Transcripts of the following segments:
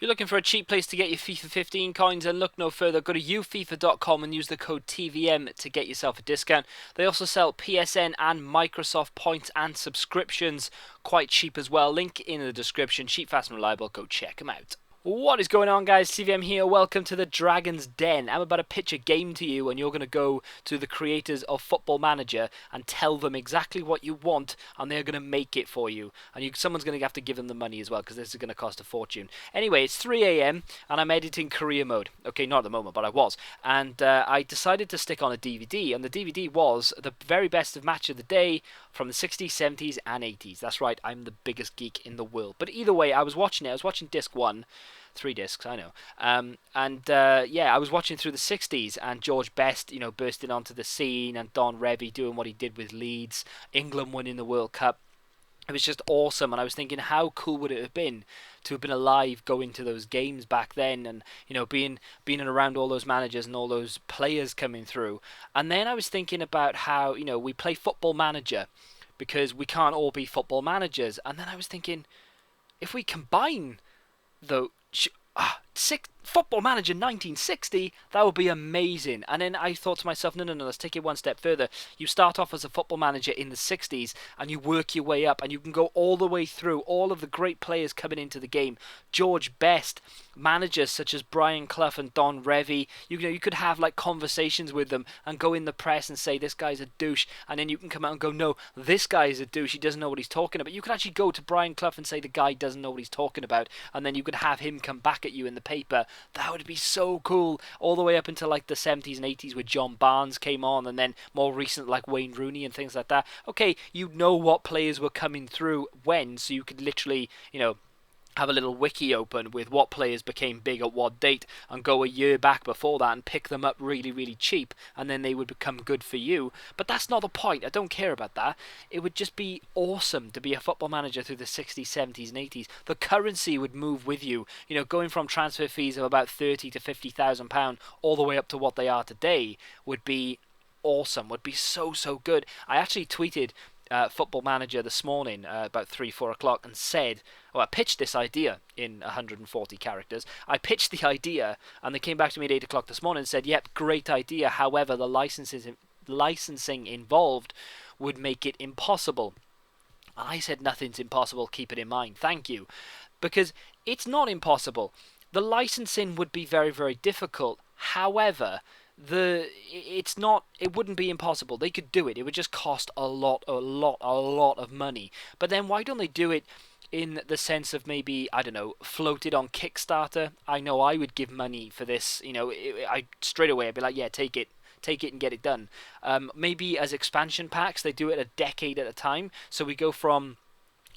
If you're looking for a cheap place to get your FIFA 15 coins, then look no further. Go to ufifa.com and use the code TVM to get yourself a discount. They also sell PSN and Microsoft points and subscriptions, quite cheap as well. Link in the description. Cheap, fast and reliable. Go check them out. What is going on, guys? TVM here. Welcome to the Dragon's Den. I'm about to pitch a game to you, and you're going to go to the creators of Football Manager and tell them exactly what you want, and they're going to make it for you. And someone's going to have to give them the money as well, because this is going to cost a fortune. Anyway, it's 3 a.m. and I'm editing career mode. Okay, not at the moment, but I was. And I decided to stick on a DVD, and the DVD was the very best of match of the day from the 60s, 70s, and 80s. That's right, I'm the biggest geek in the world. But either way, I was watching it. I was watching disc 1. 3 discs, I know. Yeah, I was watching through the 60s, and George Best, bursting onto the scene, and Don Revie doing what he did with Leeds, England winning the World Cup. It was just awesome, and I was thinking, how cool would it have been to have been alive going to those games back then, and being around all those managers and all those players coming through. And then I was thinking about how we play Football Manager because we can't all be football managers. And then I was thinking, if we combine the Football Manager 1960, that would be amazing. And then I thought to myself, no, let's take it one step further. You start off as a football manager in the 60s, and you work your way up, and you can go all the way through all of the great players coming into the game. George Best, managers such as Brian Clough and Don Revie. You could have like conversations with them and go in the press and say, this guy's a douche, and then you can come out and go, no, this guy is a douche, he doesn't know what he's talking about. You could actually go to Brian Clough and say the guy doesn't know what he's talking about, and then you could have him come back at you in the paper. That would be so cool. All the way up until like the 70s and 80s where John Barnes came on, and then more recent like Wayne Rooney and things like that. Okay, you know what players were coming through when, so you could literally, have a little wiki open with what players became big at what date and go a year back before that and pick them up really, really cheap, and then they would become good for you. But that's not the point. I don't care about that. It would just be awesome to be a football manager through the 60s, 70s and 80s. The currency would move with you. Going from transfer fees of about £30,000 to £50,000 all the way up to what they are today would be awesome, would be so good. I actually tweeted Football Manager this morning about 3-4 o'clock and said, I pitched this idea in 140 characters. I pitched the idea, and they came back to me at 8 o'clock this morning and said, yep, great idea, however the licensing involved would make it impossible. And I said, nothing's impossible, keep it in mind, thank you, because it's not impossible. The licensing would be very, very difficult. However, it wouldn't be impossible. They could do it. It would just cost a lot of money. But then why don't they do it in the sense of maybe, I don't know, float it on Kickstarter? I know I would give money for this. I straight away I'd be like, yeah, take it and get it done. Maybe as expansion packs, they do it a decade at a time. So we go from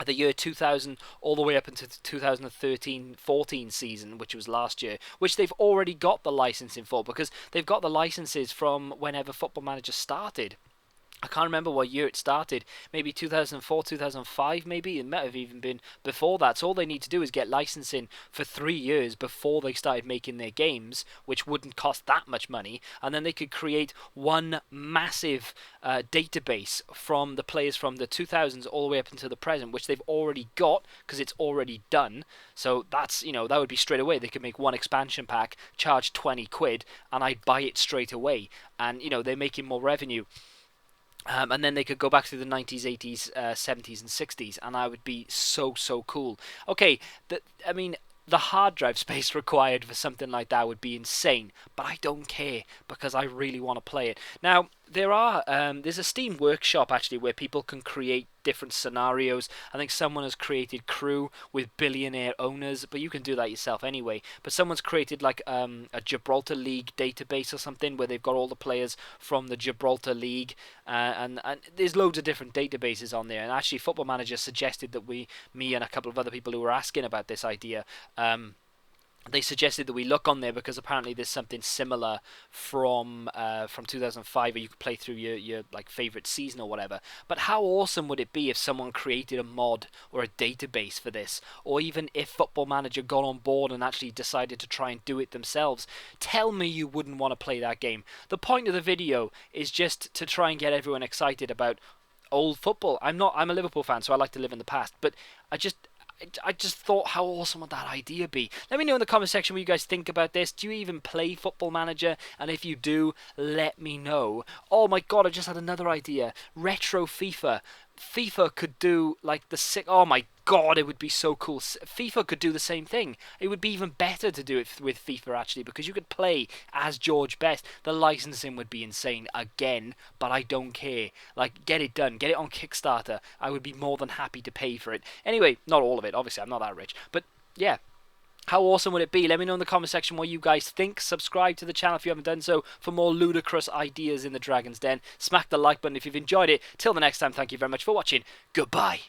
the year 2000 all the way up into the 2013-14 season, which was last year, which they've already got the licensing for, because they've got the licenses from whenever Football Manager started. I can't remember what year it started. Maybe 2004, 2005, maybe. It might have even been before that. So all they need to do is get licensing for 3 years before they started making their games, which wouldn't cost that much money. And then they could create one massive database from the players from the 2000s all the way up until the present, which they've already got because it's already done. So that's, that would be straight away. They could make one expansion pack, charge 20 quid, and I'd buy it straight away. And, they're making more revenue. And then they could go back to the 90s, 80s, 70s and 60s, and I would be so cool. Okay, the hard drive space required for something like that would be insane, but I don't care because I really want to play it. Now, there's a Steam workshop actually where people can create different scenarios. I think someone has created Crew with billionaire owners, but you can do that yourself anyway. But someone's created like a Gibraltar League database or something where they've got all the players from the Gibraltar League, and there's loads of different databases on there. And actually, Football Manager suggested that me and a couple of other people who were asking about this idea, they suggested that we look on there because apparently there's something similar from 2005 where you could play through your like favorite season or whatever. But how awesome would it be if someone created a mod or a database for this, or even if Football Manager got on board and actually decided to try and do it themselves? Tell me you wouldn't want to play that game. The point of the video is just to try and get everyone excited about old football. I'm a Liverpool fan, so I like to live in the past, but I just thought, how awesome would that idea be? Let me know in the comment section what you guys think about this. Do you even play Football Manager? And if you do, let me know. Oh my god, I just had another idea. Retro FIFA. FIFA could do like the sick. Oh my god, it would be so cool. FIFA could do the same thing. It would be even better to do it with FIFA actually, because you could play as George Best. The licensing would be insane again, but I don't care. Like, get it done. Get it on Kickstarter. I would be more than happy to pay for it. Anyway, not all of it. Obviously, I'm not that rich, but yeah. How awesome would it be? Let me know in the comment section what you guys think. Subscribe to the channel if you haven't done so for more ludicrous ideas in the Dragon's Den. Smack the like button if you've enjoyed it. Till the next time, thank you very much for watching. Goodbye.